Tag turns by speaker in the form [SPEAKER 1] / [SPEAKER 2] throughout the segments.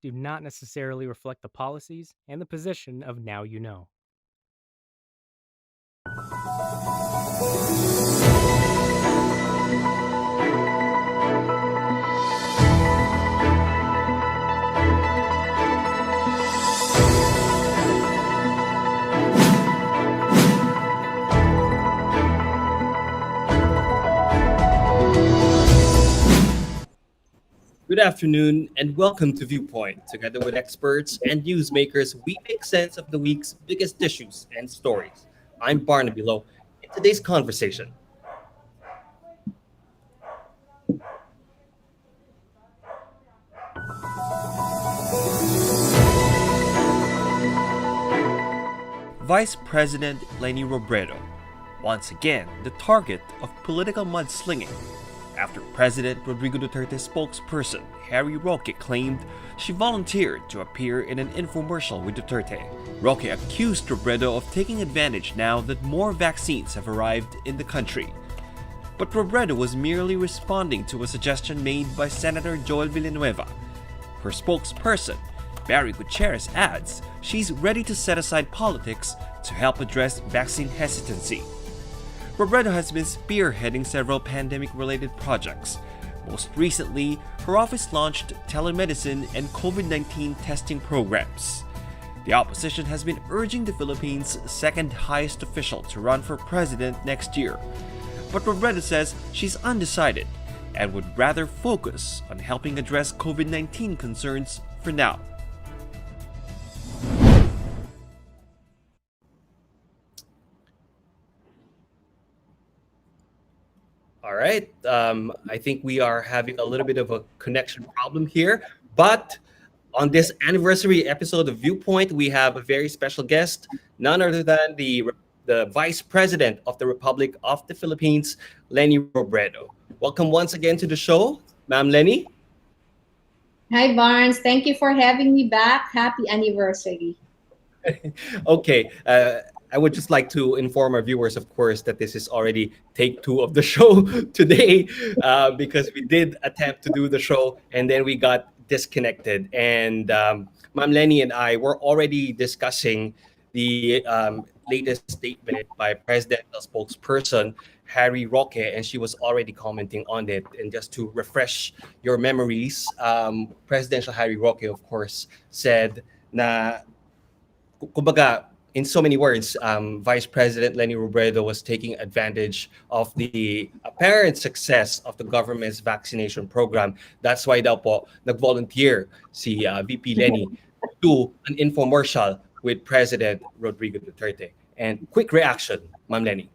[SPEAKER 1] do not necessarily reflect the policies and the position of Now You Know.
[SPEAKER 2] Good afternoon and welcome to Viewpoint. Together with experts and newsmakers, we make sense of the week's biggest issues and stories. I'm Barnaby Lowe. In today's conversation, Vice President Leni Robredo, once again the target of political mudslinging, after President Rodrigo Duterte's spokesperson, Harry Roque, claimed she volunteered to appear in an infomercial with Duterte. Roque accused Robredo of taking advantage now that more vaccines have arrived in the country. But Robredo was merely responding to a suggestion made by Senator Joel Villanueva. Her spokesperson, Barry Gutierrez, adds she's ready to set aside politics to help address vaccine hesitancy. Robredo has been spearheading several pandemic-related projects. Most recently, her office launched telemedicine and COVID-19 testing programs. The opposition has been urging the Philippines' second highest official to run for president next year. But Robredo says she's undecided and would rather focus on helping address COVID-19 concerns for now. All right. I think we are having a little bit of a connection problem here. But on this anniversary episode of Viewpoint, we have a very special guest, none other than the Vice President of the Republic of the Philippines, Leni Robredo. Welcome once again to the show, Ma'am Leni.
[SPEAKER 3] Hi, Barnes. Thank you for having me back. Happy anniversary.
[SPEAKER 2] Okay. I would just like to inform our viewers, of course, that this is already take 2 of the show today because we did attempt to do the show and then we got disconnected. And Ma'am Leni and I were already discussing the latest statement by presidential spokesperson Harry Roque, and she was already commenting on it. And just to refresh your memories, Presidential Harry Roque, of course, said na, kumbaga, in so many words, Vice President Leni Robredo was taking advantage of the apparent success of the government's vaccination program. That's why daw po nag-volunteer si VP Leni to an infomercial with President Rodrigo Duterte. And quick reaction, Ma'am Leni.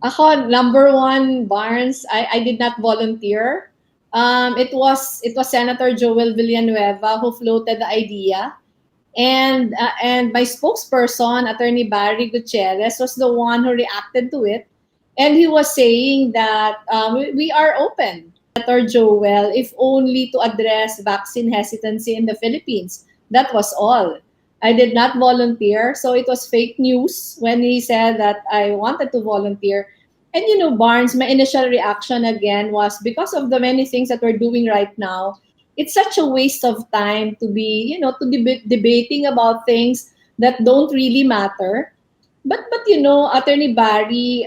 [SPEAKER 3] Ako, number one, Barnes, I did not volunteer. It was Senator Joel Villanueva who floated the idea. And my spokesperson, Attorney Barry Gutierrez, was the one who reacted to it. And he was saying that we are open, Senator Joel, if only to address vaccine hesitancy in the Philippines. That was all. I did not volunteer, so it was fake news when he said that I wanted to volunteer. And you know, Barnes, my initial reaction again was because of the many things that we're doing right now, it's such a waste of time to be, debating about things that don't really matter. But Attorney Barry,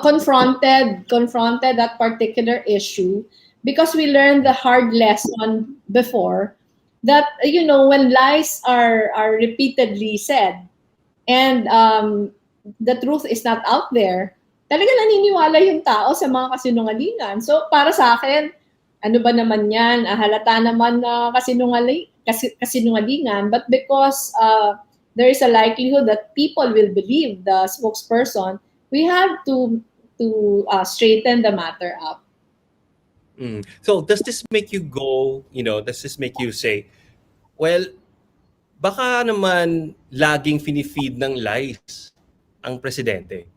[SPEAKER 3] confronted that particular issue because we learned the hard lesson before that, when lies are repeatedly said and the truth is not out there, talaga naniniwala yung tao sa mga kasinungalingan. So para sa akin, ano ba naman yan? Halata naman na kasinungalingan. But because there is a likelihood that people will believe the spokesperson, we have to straighten the matter up.
[SPEAKER 2] So does this make you go, does this make you say, well, baka naman laging finifeed ng lies ang presidente?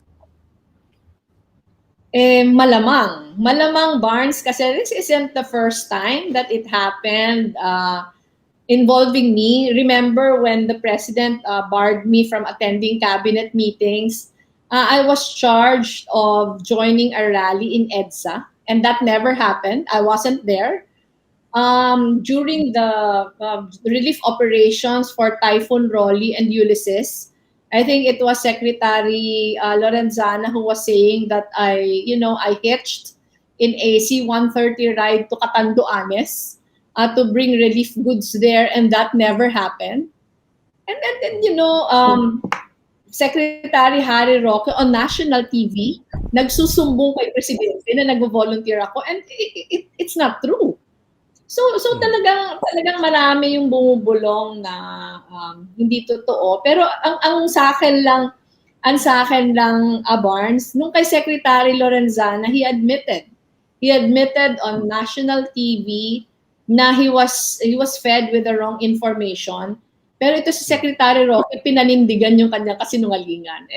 [SPEAKER 3] Malamang, Barnes, kasi this isn't the first time that it happened involving me. Remember when the president barred me from attending cabinet meetings? I was charged of joining a rally in EDSA, and that never happened. I wasn't there. during the relief operations for Typhoon Rolly and Ulysses. I think it was Secretary Lorenzana who was saying that I hitched in a C-130 ride to Catanduanes to bring relief goods there, and that never happened. And then, Secretary Harry Roque on national TV, nagsusumbong kay Presidente na nagvo-volunteer ako, and it's not true. So talagang marami yung bumubulong na hindi totoo. Pero ang sa akin lang, Barnes, nung kay Secretary Lorenzana, he admitted on national TV na he was fed with the wrong information. Pero ito si Secretary Roque, pinanindigan yung kanyang kasinungalingan.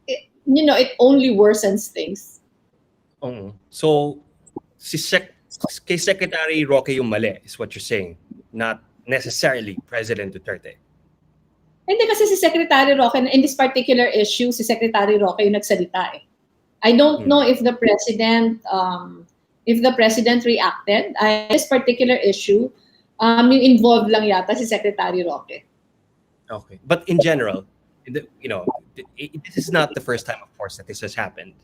[SPEAKER 3] It only worsens things.
[SPEAKER 2] So, kay Secretary Roque yung mali, is what you're saying, not necessarily President Duterte.
[SPEAKER 3] Hindi kasi si Secretary Roque, in this particular issue, si Secretary Roque yung nagsalita eh. I don't know if the president reacted. This particular issue, yung involved lang yata si Secretary Roque.
[SPEAKER 2] Okay, but in general, this is not the first time, of course, that this has happened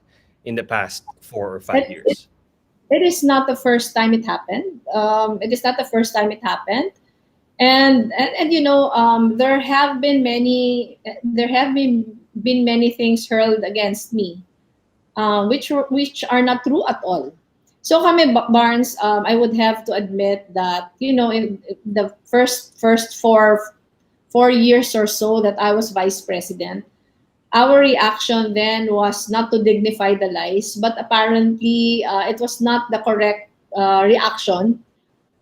[SPEAKER 2] in the past 4 or 5 years.
[SPEAKER 3] It is not the first time it happened. And there have been many things hurled against me, which are not true at all. So kami, Barnes, I would have to admit that in the first 4 years or so that I was vice president, our reaction then was not to dignify the lies, but apparently it was not the correct reaction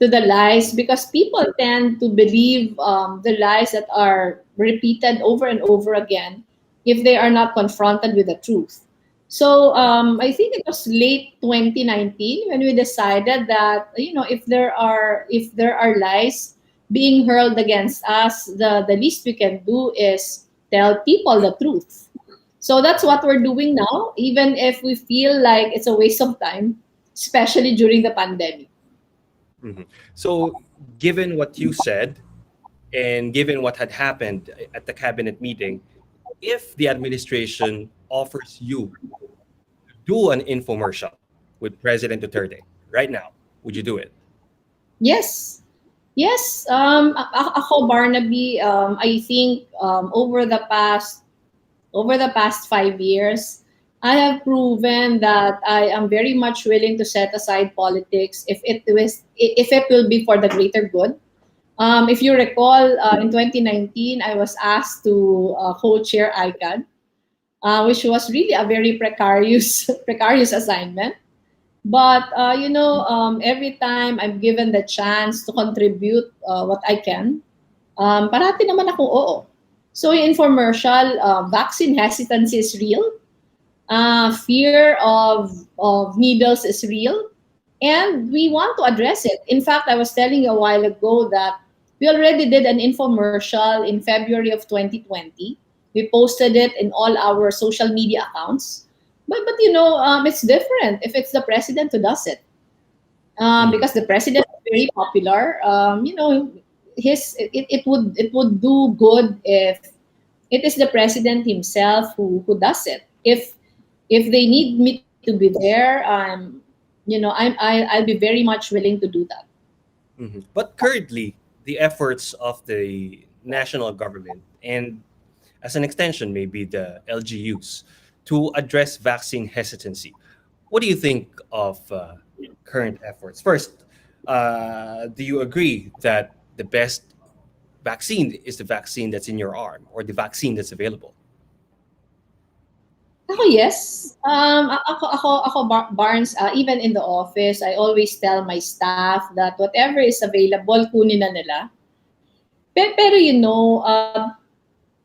[SPEAKER 3] to the lies, because people tend to believe the lies that are repeated over and over again if they are not confronted with the truth. So I think it was late 2019 when we decided that if there are lies being hurled against us, the least we can do is tell people the truth. So that's what we're doing now, even if we feel like it's a waste of time, especially during the pandemic.
[SPEAKER 2] Mm-hmm. So, given what you said, and given what had happened at the cabinet meeting, if the administration offers you to do an infomercial with President Duterte right now, would you do it?
[SPEAKER 3] Yes. Ako, Barnaby, I think over the past 5 years, I have proven that I am very much willing to set aside politics if it will be for the greater good. If you recall, in 2019, I was asked to co-chair ICAD, which was really a very precarious assignment. But every time I'm given the chance to contribute what I can, parati naman ako oo. So in infomercial, vaccine hesitancy is real. Fear of needles is real, and we want to address it. In fact, I was telling you a while ago that we already did an infomercial in February of 2020. We posted it in all our social media accounts. But it's different if it's the president who does it, because the president is very popular. It would do good if it is the president himself who does it. If they need me to be there, I'll be very much willing to do that.
[SPEAKER 2] Mm-hmm. But currently, the efforts of the national government and, as an extension, maybe the LGUs, to address vaccine hesitancy. What do you think of current efforts? First, do you agree that the best vaccine is the vaccine that's in your arm, or the vaccine that's available?
[SPEAKER 3] Ako, yes. Barnes, even in the office, I always tell my staff that whatever is available, kunin na nila. Pero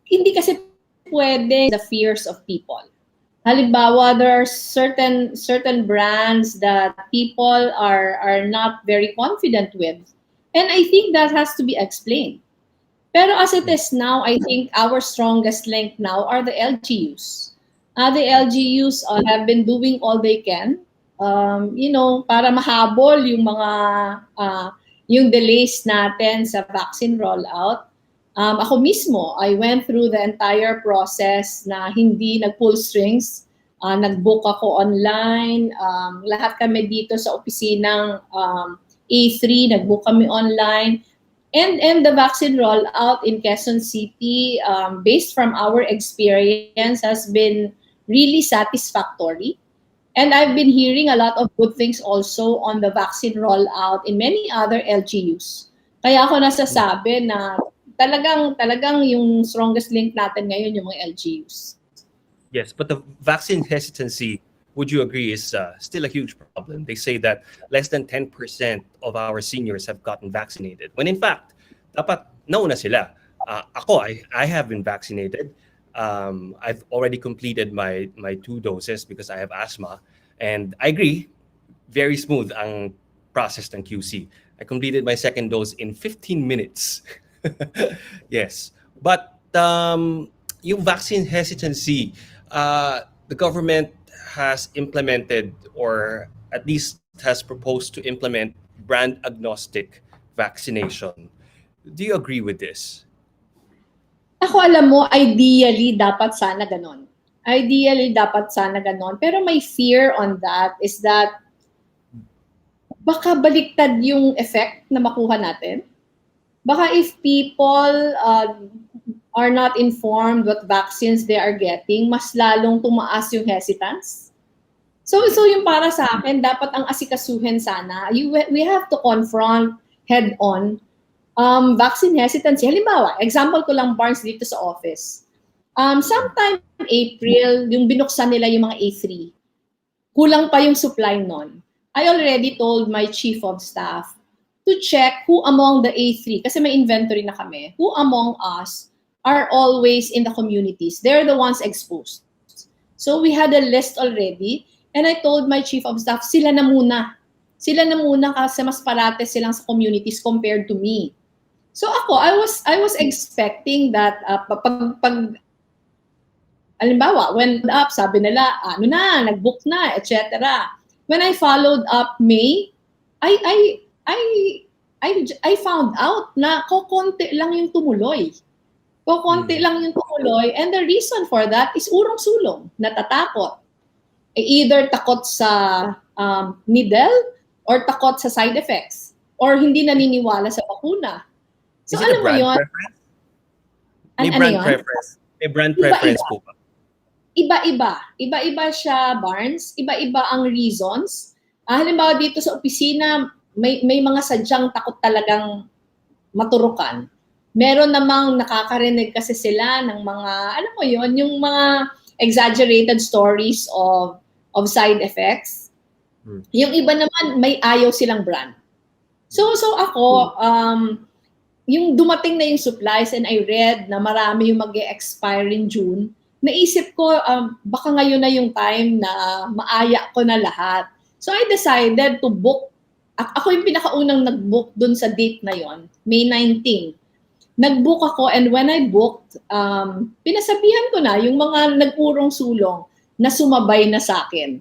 [SPEAKER 3] hindi kasi pwede the fears of people. Halimbawa, there are certain brands that people are not very confident with. And I think that has to be explained. Pero as it is now, I think our strongest link now are the LGUs. The LGUs have been doing all they can, para mahabol yung mga yung delays natin sa vaccine rollout. Ako mismo, I went through the entire process na hindi nag-pull strings. Nag-book ako online. Lahat kami dito sa opisinang A3, nag-book kami online. And the vaccine rollout in Quezon City, based from our experience, has been really satisfactory. And I've been hearing a lot of good things also on the vaccine rollout in many other LGUs. Kaya ako nasasabi na talagang yung strongest link natin ngayon yung mga LGUs.
[SPEAKER 4] Yes, but the vaccine hesitancy, would you agree, is still a huge problem? They say that less than 10% of our seniors have gotten vaccinated. When in fact, dapat nauna sila. I have been vaccinated. I've already completed my 2 doses because I have asthma. And I agree, very smooth ang process ng QC. I completed my second dose in 15 minutes. Yes. But yung vaccine hesitancy, the government has implemented, or at least has proposed to implement, brand agnostic vaccination. Do you agree with this?
[SPEAKER 3] Ako alam mo, ideally dapat sana ganon. Ideally dapat sana ganon. Pero my fear on that is that baka baliktad yung effect na makuha natin. Baka if people are not informed what vaccines they are getting, mas lalong tumaas yung hesitance. So yung para sa akin, dapat ang asikasuhin sana. We have to confront head-on vaccine hesitancy. Halimbawa, example ko lang, Barnes, dito sa office. Sometime in April, yung binuksan nila yung mga A3. Kulang pa yung supply nun. I already told my chief of staff to check who among the A3, kasi may inventory na kami, who among us are always in the communities. They're the ones exposed. So we had a list already, and I told my chief of staff, sila na muna. Sila na muna kasi mas parate silang sa communities compared to me. So ako, I was expecting that halimbawa, when up, sabi nila, nag-book na, etc. When I followed up May, I found out na kokonti lang yung tumuloy. Kokonti lang yung tumuloy, and the reason for that is urong-sulong, natatakot. Either takot sa needle or takot sa side effects or hindi naniniwala sa bakuna. So
[SPEAKER 4] Is it a
[SPEAKER 3] alam mo
[SPEAKER 4] brand
[SPEAKER 3] yun?
[SPEAKER 4] preference? May brand preference. May brand preference po ba?
[SPEAKER 3] Iba-iba. Iba-iba siya, Barnes. Iba-iba ang reasons. Halimbawa dito sa opisina, may mga sadyang takot talagang maturukan. Meron namang nakakarinig kasi sila ng mga, alam mo yon, yung mga exaggerated stories of side effects. Yung iba naman, may ayaw silang brand. So ako, yung dumating na yung supplies and I read na marami yung mag-expire in June, naisip ko, baka ngayon na yung time na maaya ko na lahat. So I decided to book. Ako yung pinakaunang nag-book dun sa date na yon, May 19. Nag-book ako, and when I booked, pinasabihan ko na yung mga nag-urong-sulong na sumabay na sa akin.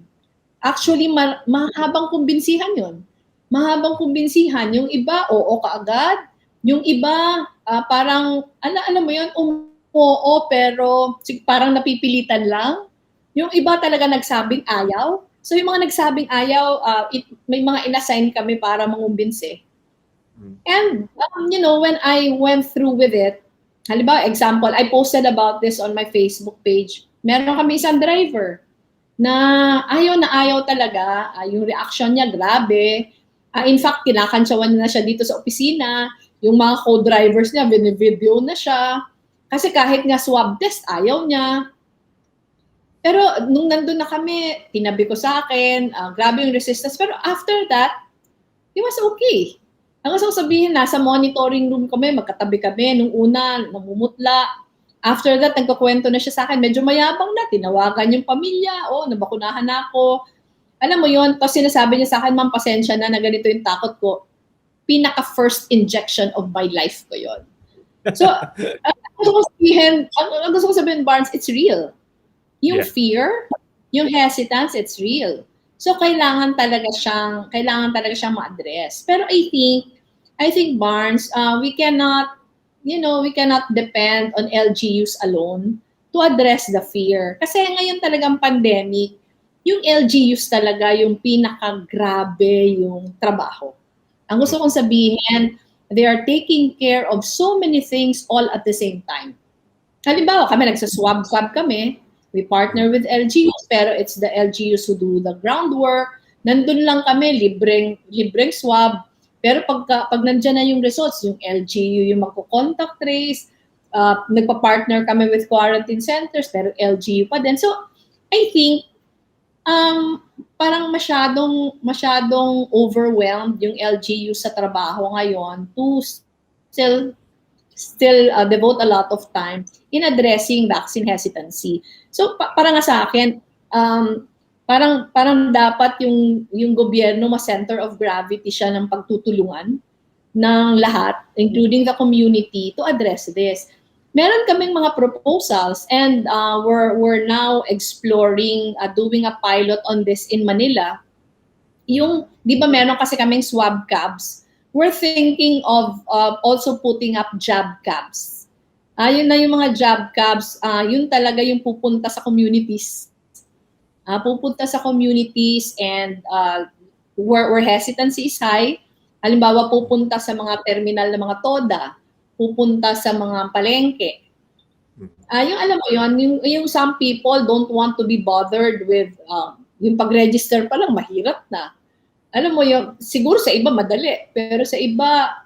[SPEAKER 3] Actually, mahabang kumbinsihan yon. Mahabang kumbinsihan. Yung iba, oo kaagad. Yung iba, parang, alam mo yun, oo, pero parang napipilitan lang. Yung iba talaga nagsabing ayaw. So yung mga nagsabing ayaw, may mga inassign kami para mangumbinsi. And, when I went through with it, halimbawa, example, I posted about this on my Facebook page. Meron kami isang driver na ayaw talaga. Yung reaction niya, grabe. In fact, kinakantsawan na siya dito sa opisina. Yung mga co-drivers niya, video na siya. Kasi kahit nga swab test, ayaw niya. Pero nung nandun na kami, tinabi ko sa akin, grabe yung resistance. Pero after that, it was okay. Ang gusto ko sabihin, nasa monitoring room kami, magkatabi kami. Nung una, namumutla. After that, nagkakwento na siya sa akin, medyo mayabang na, tinawagan yung pamilya, nabakunahan na ako. Alam mo yun, tapos sinasabi niya sa akin, ma'am, pasensya na ganito yung takot ko. Pinaka-first injection of my life ko yun. So, ang gusto ko sabihin, Barnes, it's real. Yung fear, yung hesitance, it's real. So, kailangan talaga siyang ma-address. Pero I think, I think, Barnes, we cannot depend on LGUs alone to address the fear. Kasi ngayon talagang pandemic, yung LGUs talaga yung pinakagrabe yung trabaho. Ang gusto kong sabihin, they are taking care of so many things all at the same time. Halimbawa, kami nagsaswab kami, we partner with LGUs, pero it's the LGUs who do the groundwork. Nandun lang kami, libreng swab. Pero pag nandyan na yung results, yung LGU yung magko-contact trace, nagpa-partner kami with quarantine centers, pero LGU pa din. So, I think, parang masyadong overwhelmed yung LGU sa trabaho ngayon to still devote a lot of time in addressing vaccine hesitancy. So para nga sa akin, parang dapat yung gobyerno ma-center of gravity siya ng pagtutulungan ng lahat, including the community, to address this. Meron kaming mga proposals and we're now exploring doing a pilot on this in Manila. Yung, di ba meron kasi kaming swab cabs? We're thinking of also putting up jab cabs. Yun na yung mga jab cabs, yun talaga yung pupunta sa communities. Pupunta sa communities and where hesitancy is high. Halimbawa, pupunta sa mga terminal na mga TODA, pupunta sa mga palengke. Yung alam mo yun, yung some people don't want to be bothered with yung pag-register pa lang, mahirap na. Alam mo yung, siguro sa iba madali, pero sa iba,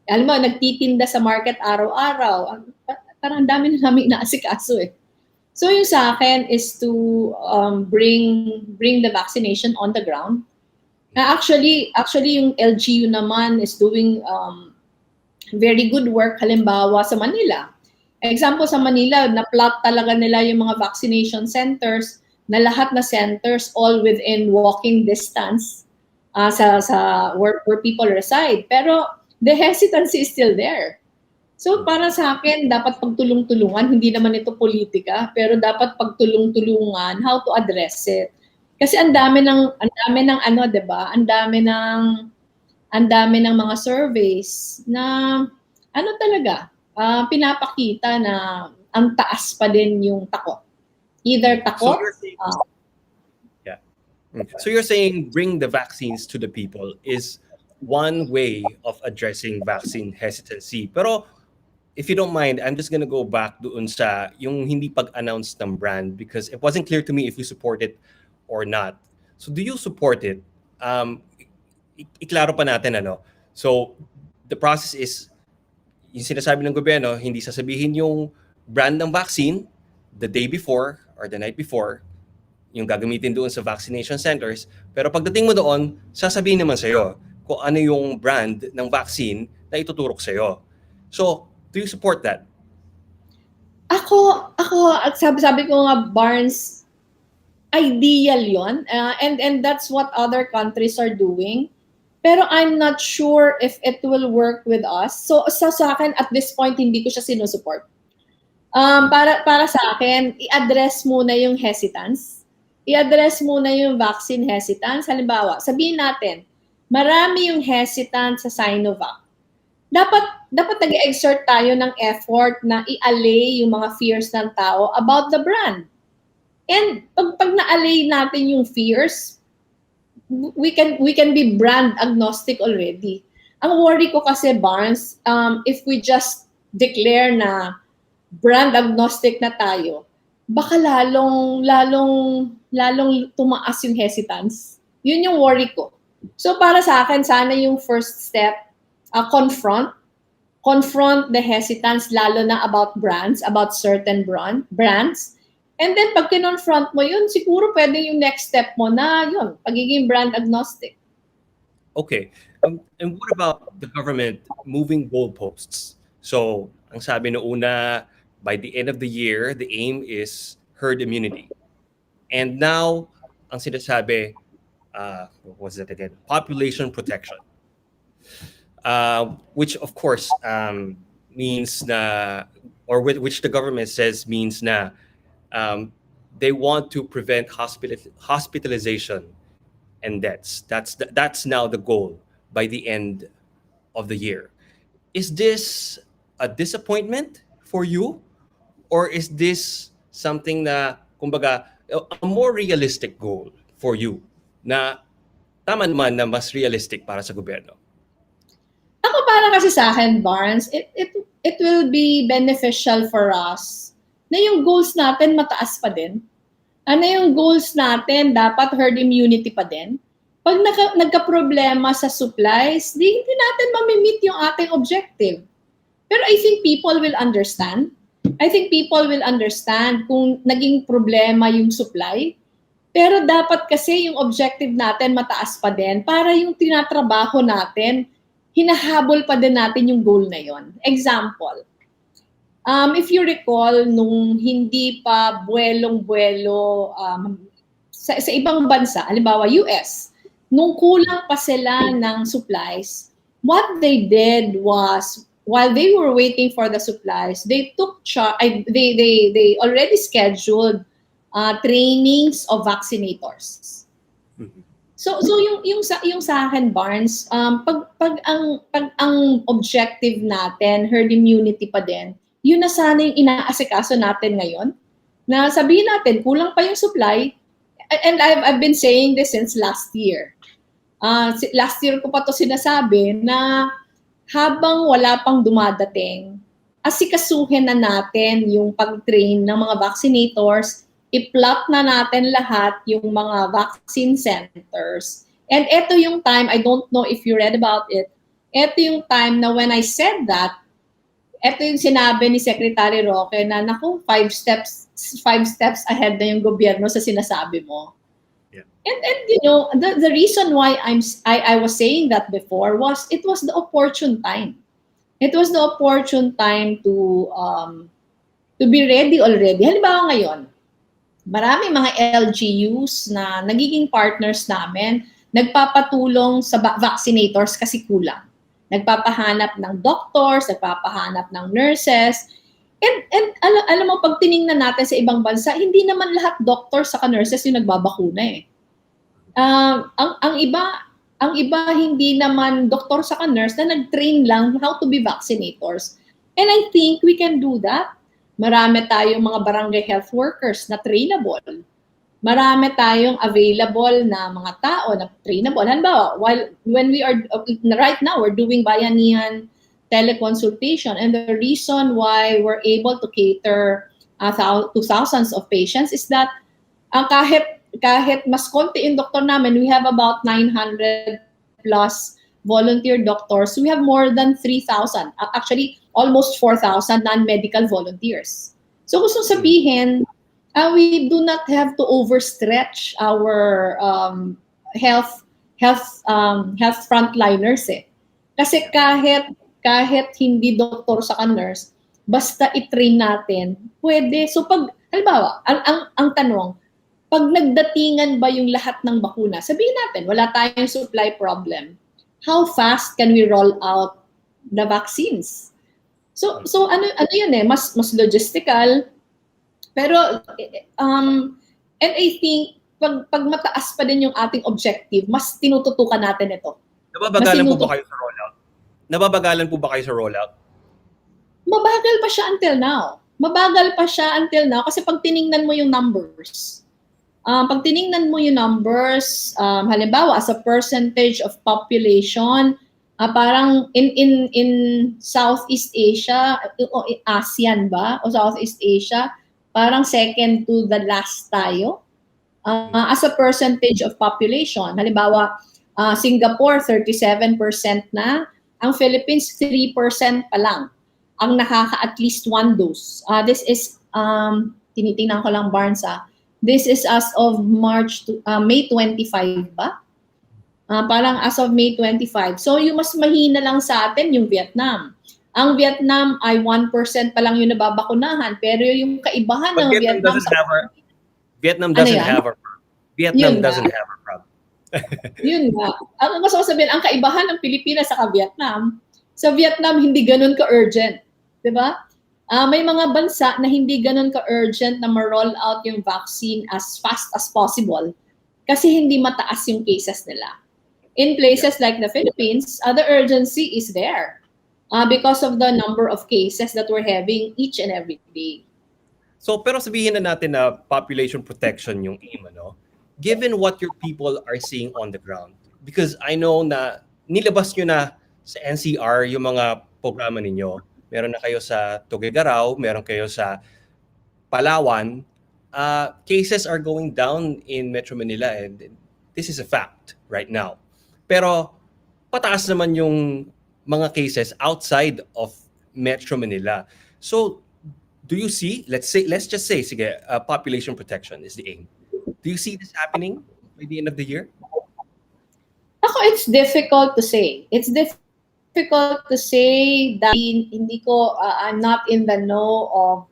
[SPEAKER 3] alam mo, nagtitinda sa market araw-araw, parang dami na namin inaasikaso eh. So yung sa akin is to bring the vaccination on the ground. Actually yung LGU naman is doing very good work, halimbawa sa Manila. Example sa Manila, na-plot talaga nila yung mga vaccination centers, na lahat na centers all within walking distance sa where people reside. Pero the hesitancy is still there. So para sa akin, dapat pagtulong-tulungan, hindi naman ito politika, pero dapat pagtulong-tulungan how to address it. Kasi ang dami ng ano, 'di ba? Ang dami ng mga surveys na ano talaga, pinapakita na ang taas pa din yung takot. Either takot.
[SPEAKER 4] So you're saying bring the vaccines to the people is one way of addressing vaccine hesitancy. Pero if you don't mind, I'm just gonna go back doon sa yung hindi pag-announce ng brand because it wasn't clear to me if you support it or not. So do you support it? Iklaro pa natin ano. So the process is yung sinasabi ng gobyerno, hindi sasabihin yung brand ng vaccine the day before or the night before yung gagamitin doon sa vaccination centers. Pero pagdating mo doon, sasabihin naman sa'yo kung ano yung brand ng vaccine na ituturok sa'yo. So, do you support that?
[SPEAKER 3] Ako, at sabi ko nga, Barnes, ideal yon, and that's what other countries are doing. Pero I'm not sure if it will work with us. So sa akin, at this point, hindi ko siya sinusupport. Para sa akin, i-address muna yung hesitance. I-address muna yung vaccine hesitance. Halimbawa, sabihin natin, marami yung hesitant sa Sinovac. Dapat nag-exert tayo ng effort na i-allay yung mga fears ng tao about the brand. And pag na-allay natin yung fears, we can be brand agnostic already. Ang worry ko kasi, Barnes, if we just declare na brand agnostic na tayo, baka lalong tumaas yung hesitance. Yun yung worry ko. So para sa akin, sana yung first step, confront the hesitance, lalo na about brands, about certain brands. And then pag kinonfront mo yun, siguro pwede yung next step mo na yun, pagiging brand agnostic.
[SPEAKER 4] Okay. And what about the government moving goalposts? So, ang sabi no una, by the end of the year, the aim is herd immunity. And now, ang sinasabi, what was it again? Population protection. Which of course means na, or which the government says means na they want to prevent hospitalization and deaths. That's now the goal by the end of the year. Is this a disappointment for you? Or is this something na, kumbaga, a more realistic goal for you na tama naman na mas realistic para sa gobyerno?
[SPEAKER 3] Ako para kasi sa akin, Barnes, it will be beneficial for us na yung goals natin mataas pa din. Ano yung goals natin, dapat herd immunity pa din. Pag nagka-problema sa supplies, hindi natin mamimit yung ating objective. Pero I think people will understand. I think people will understand kung naging problema yung supply. Pero dapat kasi yung objective natin mataas pa din para yung tinatrabaho natin, hinahabol pa din natin yung goal na yon. Example, if you recall, nung hindi pa buwelong-buwelo sa ibang bansa, halimbawa US, nung kulang pa sila ng supplies, what they did was, while they were waiting for the supplies, they took they already scheduled trainings of vaccinators.
[SPEAKER 4] Mhm.
[SPEAKER 3] So yung sa akin, Barnes, pag ang objective natin herd immunity pa din, yun na sana yung inaasikaso natin ngayon. Na sabihin natin kulang pa yung supply, and I've been saying this since last year. Last year ko pa to sinasabi na habang wala pang dumadating, asikasuhin na natin yung pag-train ng mga vaccinators, i-plot na natin lahat yung mga vaccine centers. And ito yung time, I don't know if you read about it, ito yung time na when I said that, ito yung sinabi ni Secretary Roque na, naku, 5 steps ahead na yung gobyerno sa sinasabi mo.
[SPEAKER 4] Yeah.
[SPEAKER 3] And you know, the reason why I was saying that before was it was the opportune time. It was the opportune time to be ready already. Halimbawa ngayon, maraming mga LGUs na nagiging partners namin, nagpapatulong sa vaccinators kasi kulang. Nagpapahanap ng doctors, nagpapahanap ng nurses. And alam mo, pag tiningnan natin sa ibang bansa, hindi naman lahat doctors saka nurses yung nagbabakuna eh. Ang iba hindi naman doktor saka nurse na nag-train lang how to be vaccinators. And I think we can do that. Marami tayong mga barangay health workers na trainable. Marami tayong available na mga tao na trainable. Halimbawa, when we are, right now, we're doing bayanihan teleconsultation. And the reason why we're able to cater to thousands of patients is that kahit mas konti yung doktor namin, we have about 900 plus volunteer doctors. We have more than 3,000. Actually, almost 4,000 non-medical volunteers. So gusto sabihin, we do not have to overstretch our health frontliners eh. Kasi kahit hindi doktor sa nurse, basta i-train natin, pwede. So pag, halimbawa, ang tanong, pag nagdatingan ba yung lahat ng bakuna, sabihin natin, wala tayong supply problem. How fast can we roll out the vaccines? So ano yun eh, mas logistical. Pero and I think pag mataas pa din yung ating objective, mas tinututukan natin ito.
[SPEAKER 4] Nababagalan po ba kayo sa rollout? Nababagalan po ba kayo sa rollout?
[SPEAKER 3] Mabagal pa siya until now. Mabagal pa siya until now kasi pag tiningnan mo yung numbers. Halimbawa as a percentage of population, parang in Southeast Asia, ASEAN ba? O Southeast Asia, parang second to the last tayo. As a percentage of population. Halimbawa, Singapore, 37% na. Ang Philippines, 3% pa lang. Ang nakaka at least one dose. This is, tinitingnan ko lang Barnes this is as of May 25 ba? Parang as of May 25. So yung mas mahina lang sa atin yung Vietnam. Ang Vietnam ay 1% pa lang yung nababakunahan. Pero yung kaibahan ng Vietnam
[SPEAKER 4] Vietnam doesn't have a problem. Vietnam doesn't have a problem.
[SPEAKER 3] Yun nga. Ang gusto ko sabihin, ang kaibahan ng Pilipinas sa Vietnam, sa Vietnam hindi ganun ka-urgent. Diba? May mga bansa na hindi ganun ka-urgent na ma-roll out yung vaccine as fast as possible kasi hindi mataas yung cases nila. In places like the Philippines, the urgency is there because of the number of cases that we're having each and every day.
[SPEAKER 4] So, pero sabihin na natin na population protection yung aim, ano? Given what your people are seeing on the ground, because I know na nilabas nyo na sa NCR yung mga programa ninyo. Meron na kayo sa Tuguegarao, meron kayo sa Palawan. Cases are going down in Metro Manila, and this is a fact right now. Pero pataas naman yung mga cases outside of Metro Manila. So, do you see, let's just say, sige, population protection is the aim. Do you see this happening by the end of the year?
[SPEAKER 3] It's difficult to say. It's difficult to say that hindi ko, I'm not in the know of,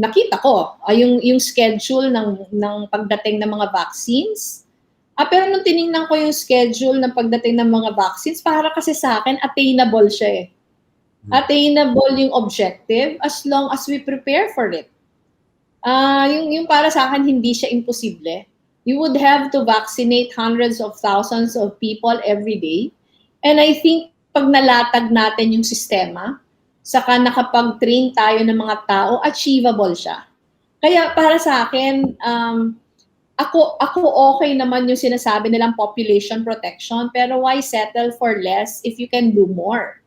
[SPEAKER 3] nakita ko, yung schedule ng pagdating ng mga vaccines. Pero nung tiningnan ko yung schedule ng pagdating ng mga vaccines, para kasi sa akin, attainable siya eh. Attainable yung objective as long as we prepare for it. Yung para sa akin, hindi siya imposible. You would have to vaccinate hundreds of thousands of people every day. And I think pag nalatag natin yung sistema, saka nakapag-train tayo ng mga tao, achievable siya. Kaya para sa akin, ako okay naman yung sinasabi nilang population protection, pero why settle for less if you can do more?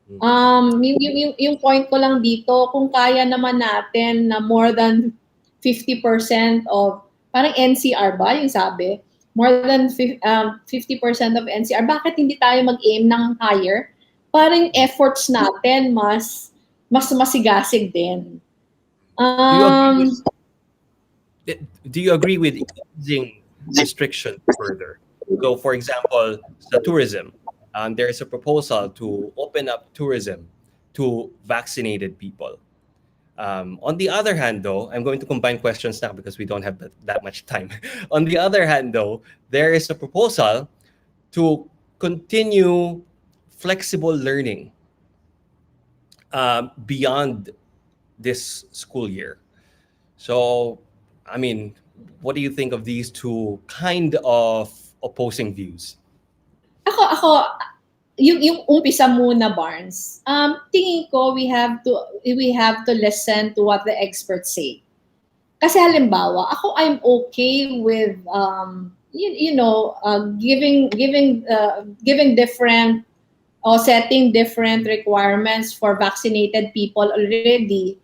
[SPEAKER 3] Yung point ko lang dito, kung kaya naman natin na more than 50% of, parang NCR ba yung sabi? More than 50% of NCR, bakit hindi tayo mag-aim ng higher? Parang efforts natin mas masigasig din.
[SPEAKER 4] Do you agree with easing restriction further? So, for example, sa tourism, there is a proposal to open up tourism to vaccinated people. On the other hand, though, I'm going to combine questions now because we don't have that much time. On the other hand, though, there is a proposal to continue flexible learning beyond this school year. So, I mean, what do you think of these two kind of opposing views?
[SPEAKER 3] Ako, yung umpisa muna, Barnes. Tingin ko we have to listen to what the experts say. Kasi halimbawa, I'm okay with giving different or setting different requirements for vaccinated people already.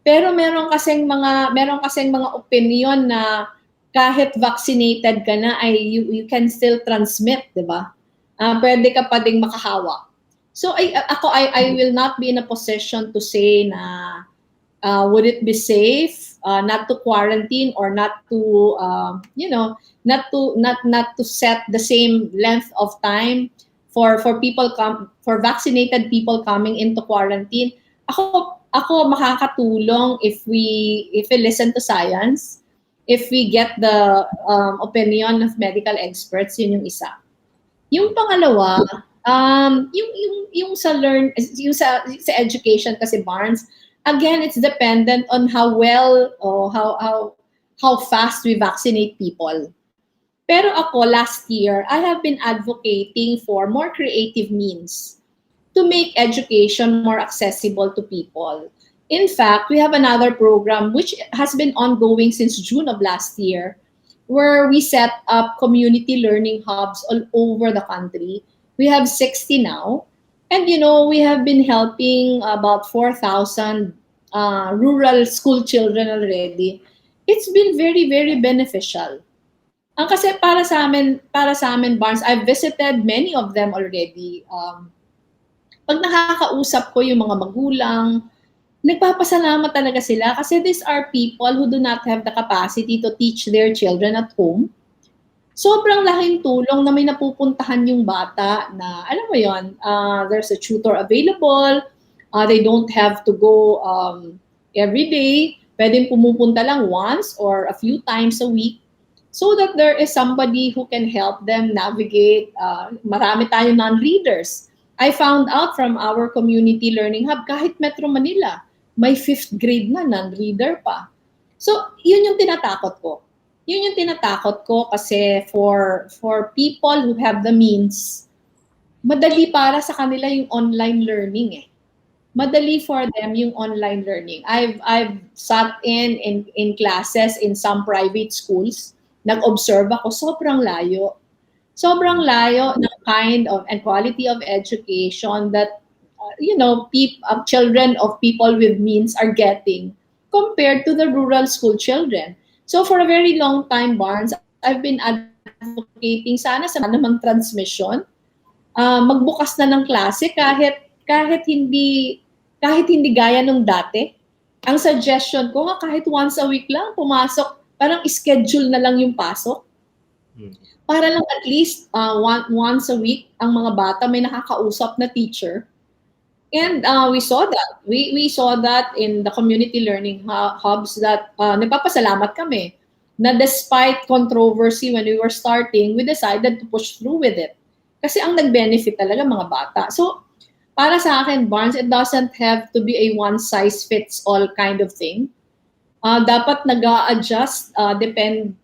[SPEAKER 3] Pero meron kasing mga opinion na kahit vaccinated ka na ay you can still transmit, 'di ba? Pwede ka pa ding makahawa. So I will not be in a position to say na would it be safe not to quarantine or not to not to set the same length of time for vaccinated people coming into quarantine. Ako makakatulong if we listen to science, if we get the opinion of medical experts, yun yung isa. Yung pangalawa, yung sa education kasi, Barnes, again, it's dependent on how well or how fast we vaccinate people. Pero ako, last year, I have been advocating for more creative means to make education more accessible to people. In fact, we have another program which has been ongoing since June of last year, where we set up community learning hubs all over the country. We have 60 now. And, we have been helping about 4,000 rural school children already. It's been very, very beneficial. Kasi para sa amin, Barnes, I've visited many of them already. Pag nakakausap ko yung mga magulang, nagpapasalamat talaga sila kasi these are people who do not have the capacity to teach their children at home. Sobrang laking tulong na may napupuntahan yung bata na, alam mo yon, there's a tutor available, they don't have to go every day, pwedeng pumupunta lang once or a few times a week so that there is somebody who can help them navigate. Marami tayong non-readers. I found out from our community learning hub, kahit Metro Manila, may 5th grade na non-reader pa. So, yun yung tinatakot ko. Yun yung tinatakot ko kasi for people who have the means, madali para sa kanila yung online learning eh. Madali for them yung online learning. I've sat in classes in some private schools. Nag-observe ako, sobrang layo. Sobrang layo ng kind of and quality of education that children of people with means are getting compared to the rural school children. So for a very long time, Barnes, I've been advocating sana sa namang transmission, magbukas na ng klase kahit hindi gaya nung dati. Ang suggestion ko nga kahit once a week lang pumasok, parang schedule na lang yung pasok. Para lang at least once a week ang mga bata may nakakausap na teacher. And we saw that. We saw that in the community learning hubs that nagpapasalamat kami na despite controversy when we were starting, we decided to push through with it. Kasi ang nag-benefit talaga mga bata. So, para sa akin, Barnes, it doesn't have to be a one-size-fits-all kind of thing. Dapat nag-a-adjust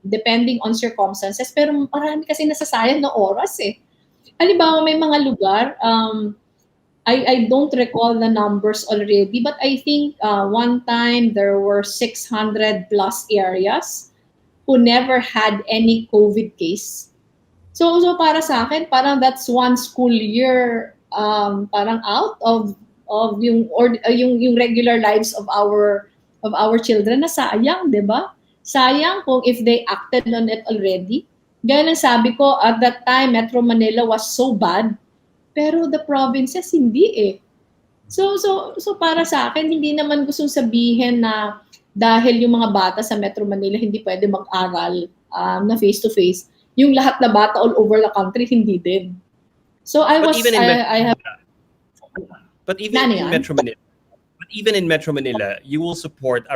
[SPEAKER 3] depending on circumstances. Pero marami kasi nasasayang na oras eh. Halimbawa, may mga lugar, I don't recall the numbers already, but I think one time there were 600 plus areas who never had any COVID case. So para sa akin, parang that's one school year parang out of yung regular lives of our children na sayang, 'di ba? Sayang kung if they acted on it already. Gaya ng sabi ko, at that time Metro Manila was so bad. Pero the provinces hindi eh. So para sa akin hindi naman gustong sabihin na dahil yung mga bata sa Metro Manila hindi pwede mag-aral na face to face. Yung lahat na bata all over the country hindi din. So
[SPEAKER 4] But even in Metro Manila, you will support a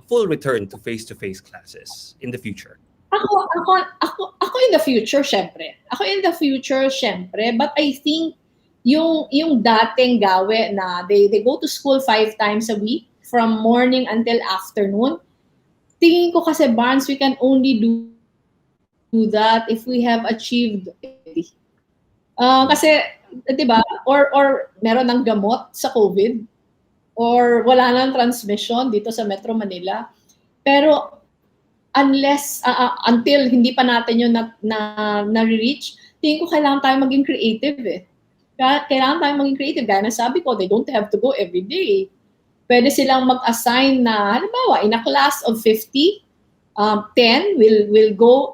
[SPEAKER 4] full return to face-to-face classes in the future.
[SPEAKER 3] Ako in the future, syempre. But I think yung dating gawe na they go to school 5 times a week from morning until afternoon. Tingin ko kasi, Barnes, we can only do that if we have achieved kasi, 'di ba? Or meron ng gamot sa COVID or wala nang transmission dito sa Metro Manila. Pero until hindi pa natin yun na-reach, tingin ko kailangan tayo maging creative eh. Kailangan tayo maging creative. Gaya na sabi ko, they don't have to go every day. Pwede silang mag-assign na, halimbawa, in a class of 50, 10 will go,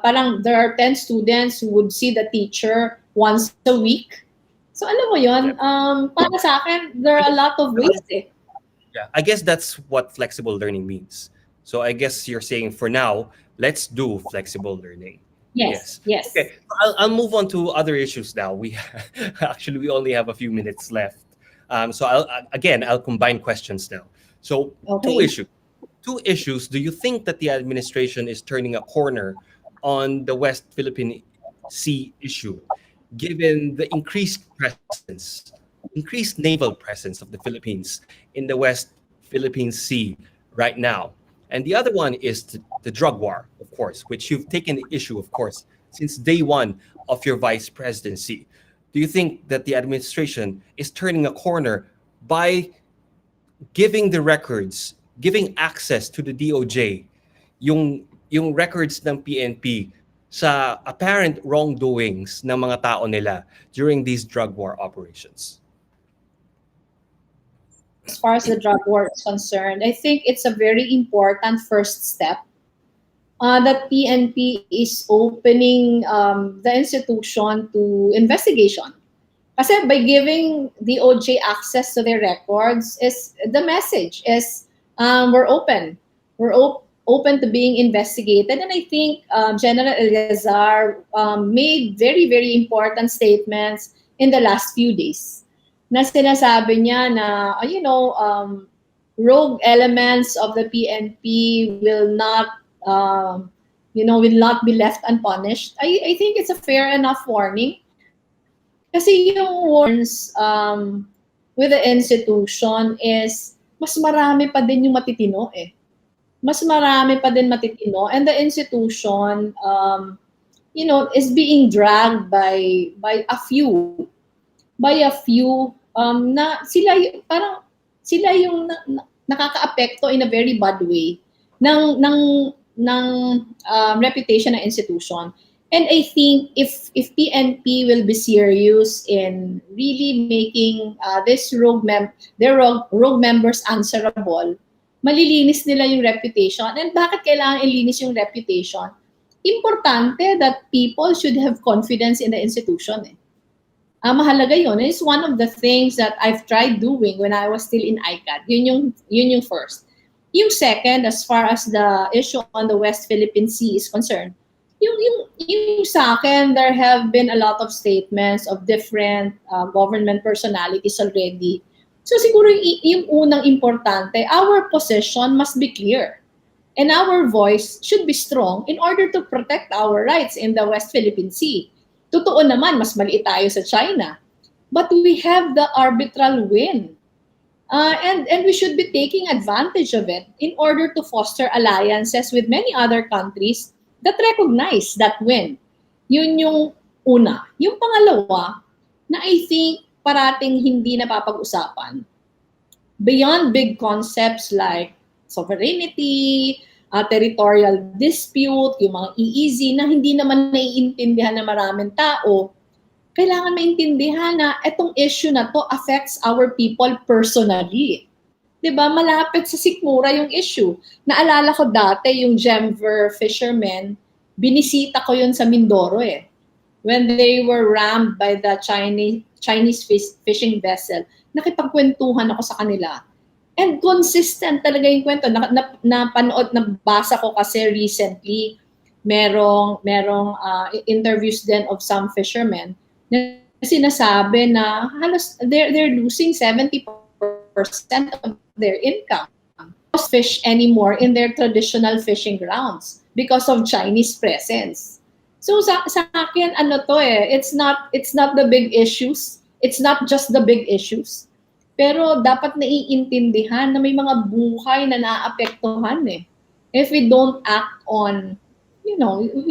[SPEAKER 3] parang there are 10 students who would see the teacher once a week. So alam mo yun, para sa akin, there are a lot of ways eh.
[SPEAKER 4] Yeah, I guess that's what flexible learning means. So I guess you're saying for now, let's do flexible learning.
[SPEAKER 3] Yes.
[SPEAKER 4] Okay, I'll move on to other issues now. We only have a few minutes left. So I'll combine questions now. So
[SPEAKER 3] Okay.
[SPEAKER 4] Two issues. Do you think that the administration is turning a corner on the West Philippine Sea issue, given the increased naval presence of the Philippines in the West Philippine Sea right now? And the other one is the drug war, of course, which you've taken the issue, of course, since day one of your vice presidency. Do you think that the administration is turning a corner by giving the records, giving access to the DOJ, yung records ng PNP sa apparent wrongdoings ng mga tao nila during these drug war operations?
[SPEAKER 3] As far as the drug war is concerned, I think it's a very important first step that PNP is opening the institution to investigation. Kasi by giving DOJ access to their records, is the message is we're open. We're open to being investigated. And I think General Eleazar made very, very important statements in the last few days. Na sinasabi niya na, rogue elements of the PNP will not be left unpunished. I think it's a fair enough warning. Kasi yung warns with the institution is mas marami pa din yung matitino eh. mas marami pa din matitino, and the institution, is being dragged by a few, na parang sila yung nakakaapekto in a very bad way ng reputation ng institution. And I think if PNP will be serious in really making their rogue members answerable, malilinis nila yung reputation. And bakit kailangan ilinis yung reputation? Importante that people should have confidence in the institution. Mahalaga yun. It's one of the things that I've tried doing when I was still in ICAD. Yun yung first. Yung second, as far as the issue on the West Philippine Sea is concerned, yung sa akin, there have been a lot of statements of different government personalities already. So siguro yung unang importante, our position must be clear. And our voice should be strong in order to protect our rights in the West Philippine Sea. Totoo naman, mas maliit tayo sa China. But we have the arbitral win. And we should be taking advantage of it in order to foster alliances with many other countries that recognize that win. Yun yung una. Yung pangalawa, na I think parating hindi napapag-usapan, beyond big concepts like sovereignty, territorial dispute, yung mga EEZ na hindi naman naiintindihan ng maraming tao, kailangan maintindihan na itong issue na to affects our people personally. 'Di ba? Malapit sa sikmura yung issue. Naalala ko dati yung Gemver fishermen, binisita ko yun sa Mindoro When they were rammed by the Chinese fishing vessel, nakipagkwentuhan ako sa kanila. And consistent talaga yung kwento. Nabasa ko kasi recently, merong interviews din of some fishermen na sinasabi na halos they're losing 70% of their income. Don't fish anymore in their traditional fishing grounds because of Chinese presence. So sa akin it's not the big issues. It's not just the big issues. Pero dapat naiintindihan na may mga buhay na naapektuhan If we don't act on,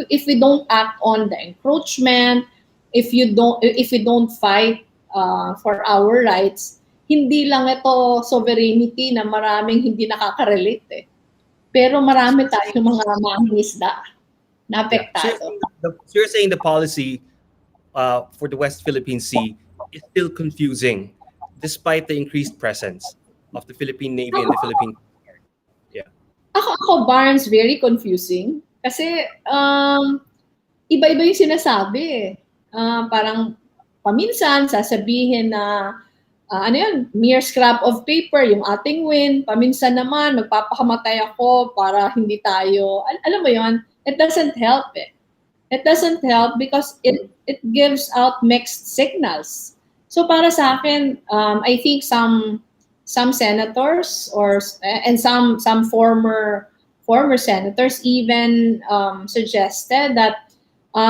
[SPEAKER 3] if we don't act on the encroachment, if we don't fight for our rights, hindi lang ito sovereignty na maraming hindi nakaka-relate Pero marami tayong mga mangingisda na apektado.
[SPEAKER 4] So you're saying the policy for the West Philippine Sea is still confusing despite the increased presence of the Philippine Navy and the Philippine Coast Guard. Yeah.
[SPEAKER 3] Ako, Barnes, very confusing. Kasi iba-iba yung sinasabi parang paminsan sasabihin na mere scrap of paper yung ating win. Paminsan naman magpapakamatay ako para hindi tayo, alam mo yon, it doesn't help It doesn't help because it gives out mixed signals. So para sa akin, I think some senators and some former senators even suggested that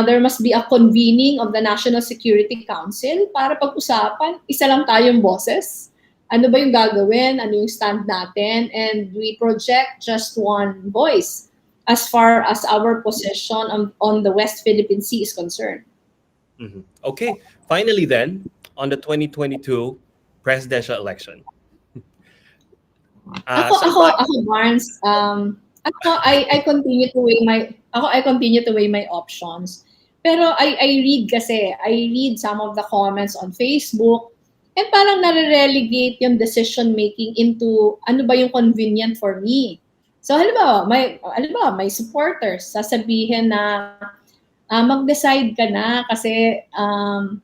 [SPEAKER 3] there must be a convening of the National Security Council para pag-usapan, isa lang tayong boses. Ano ba yung gagawin? Ano yung stand natin? And we project just one voice as far as our position on the West Philippine Sea is concerned.
[SPEAKER 4] Mm-hmm. Okay. Finally then, on the 2022 presidential election.
[SPEAKER 3] Ako Barnes, I continue to weigh my options. Pero I read some of the comments on Facebook and parang nare-relegate yung decision making into ano ba yung convenient for me. So halimbawa, may supporters sasabihin na mag-decide ka na kasi alam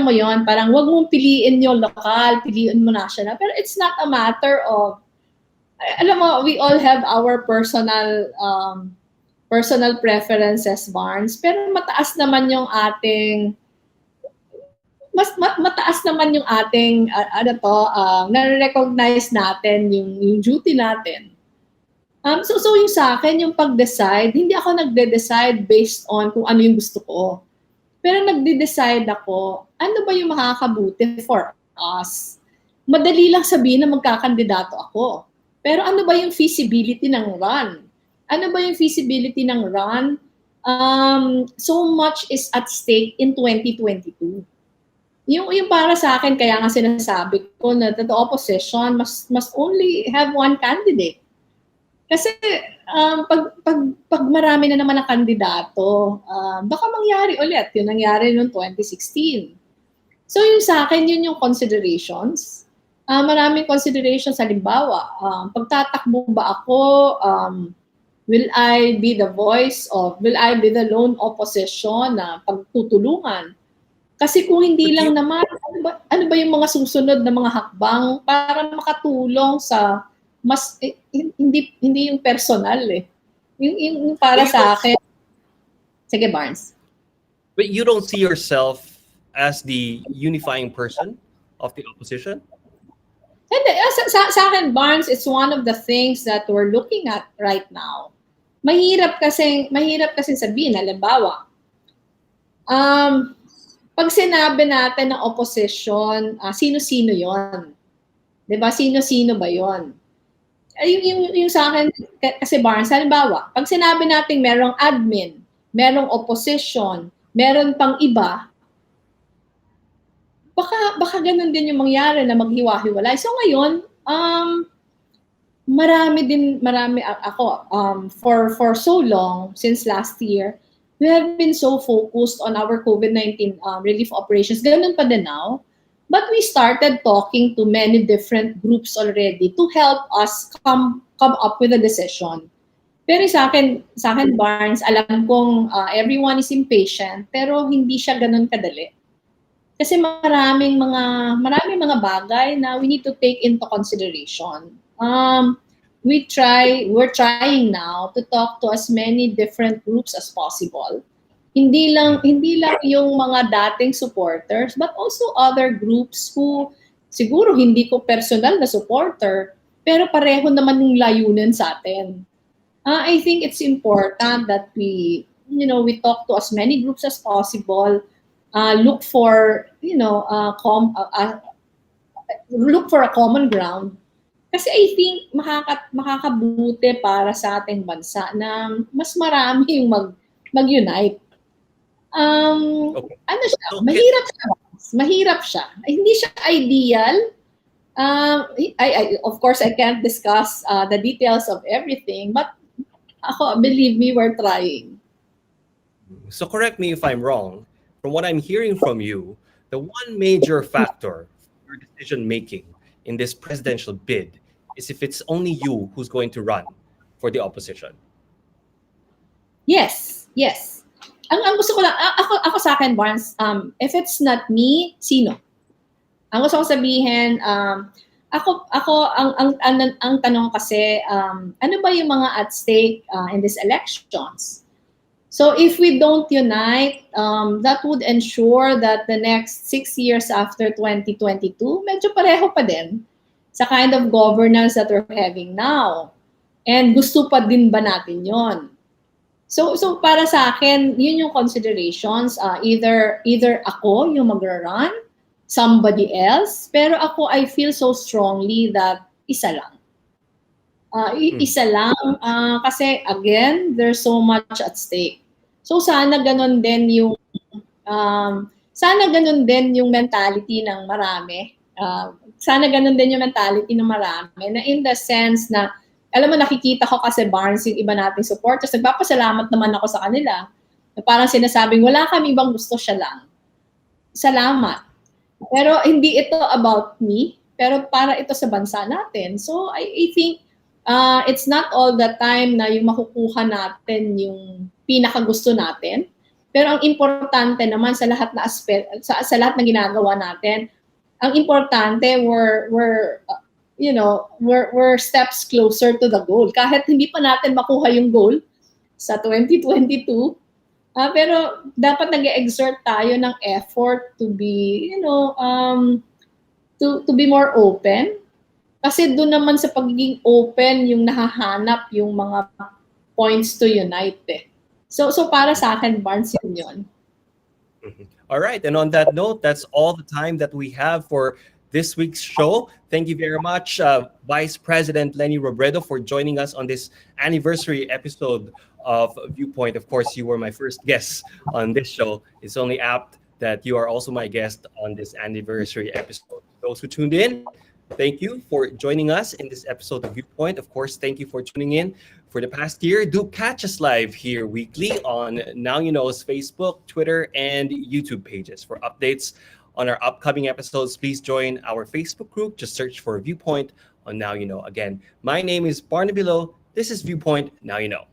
[SPEAKER 3] mo yon, parang wag mong piliin yung lokal, piliin mo national. Pero it's not a matter of, alam mo, we all have our personal preferences, Barnes, pero mataas naman yung ating mataas naman yung ating na-recognize natin yung duty natin. So yung sa akin, yung pag-decide, hindi ako nagde-decide based on kung ano yung gusto ko. Pero nagde-decide ako, ano ba yung makakabuti for us? Madali lang sabihin na magkakandidato ako. Pero ano ba yung feasibility ng run? Ano ba yung feasibility ng run? So much is at stake in 2022. Yung para sa akin, kaya nga sinasabi ko na the opposition must only have one candidate. Kasi pag marami na naman ang kandidato, baka mangyari ulit. Yun nangyari noong 2016. So yung sa akin, yun yung considerations. Maraming considerations. Halimbawa, pagtatakbo ba ako, will I be the voice of, will I be the lone opposition na pagtutulungan? Kasi kung hindi lang naman, ano ba yung mga susunod na mga hakbang para makatulong sa mas hindi yung personal eh. Yung para sa akin. Sige, Barnes.
[SPEAKER 4] But you don't see yourself as the unifying person of the opposition?
[SPEAKER 3] Hindi, sa akin, Barnes, it's one of the things that we're looking at right now. Mahirap kasi sabihin, halimbawa, pag sinabi natin ng opposition, sino-sino yon? Diba? Sino-sino ba yon? Yung sa akin, kasi Barnes, halimbawa, pag sinabi natin merong admin, merong opposition, meron pang iba, baka ganun din yung mangyari na maghiwa-hiwalay. So ngayon, for so long, since last year, we have been so focused on our COVID-19 relief operations. Ganun pa din now. But we started talking to many different groups already to help us come up with a decision. Pero sa akin Barnes, alam kong everyone is impatient, pero hindi siya ganun kadali. Kasi maraming mga bagay na we need to take into consideration. We're trying now to talk to as many different groups as possible. Hindi lang yung mga dating supporters, but also other groups who siguro hindi ko personal na supporter, pero pareho naman yung layunin sa atin. I think it's important that we talk to as many groups as possible, look for a common ground. Kasi I think makakabuti para sa ating bansa na mas marami yung mag-unite.
[SPEAKER 4] Okay.
[SPEAKER 3] Ano siya?
[SPEAKER 4] Okay.
[SPEAKER 3] Mahirap siya. Hindi siya ideal. Of course, I can't discuss the details of everything, but believe me, we're trying.
[SPEAKER 4] So correct me if I'm wrong. From what I'm hearing from you, the one major factor for decision making in this presidential bid is if it's only you who's going to run for the opposition.
[SPEAKER 3] Yes. Ang gusto ko lang, ako sa akin, Barnes, if it's not me, sino? Ang gusto ko sabihin, ang tanong kasi, ano ba yung mga at stake in these elections? So if we don't unite, that would ensure that the next 6 years after 2022, medyo pareho pa din sa kind of governance that we're having now. And gusto pa din ba natin yon? So para sa akin, yun yung considerations. Either ako yung mag-run, somebody else, pero ako, I feel so strongly that isa lang. Isa lang kasi again, there's so much at stake. So sana ganun din yung mentality ng marami. Sana ganun din yung mentality ng marami na in the sense na alam mo, nakikita ko kasi Barnes yung iba nating supporters. Nagpapasalamat naman ako sa kanila. Na parang sinasabing, wala kami ibang gusto, siya lang. Salamat. Pero hindi ito about me, pero para ito sa bansa natin. So I think it's not all the time na yung makukuha natin yung pinakagusto natin. Pero ang importante naman sa lahat na sa lahat na ginagawa natin, ang importante we're steps closer to the goal. Kahit hindi pa natin makuha yung goal sa 2022, pero dapat nag-exert tayo ng effort to be, to be more open. Kasi doon naman sa pagiging open yung nahahanap yung mga points to unite eh. So para sa akin, Barnes, yun.
[SPEAKER 4] All right. And on that note, that's all the time that we have for this week's show. Thank you very much, Vice President Leni Robredo, for joining us on this anniversary episode of Viewpoint. Of course, you were my first guest on this show. It's only apt that you are also my guest on this anniversary episode. Those who tuned in, thank you for joining us in this episode of Viewpoint. Of course, thank you for tuning in for the past year. Do catch us live here weekly on Now You Know's Facebook, Twitter, and YouTube pages. For updates on our upcoming episodes, please join our Facebook group. Just search for Viewpoint on Now You Know. Again, my name is Barnaby Lowe. This is Viewpoint. Now You Know.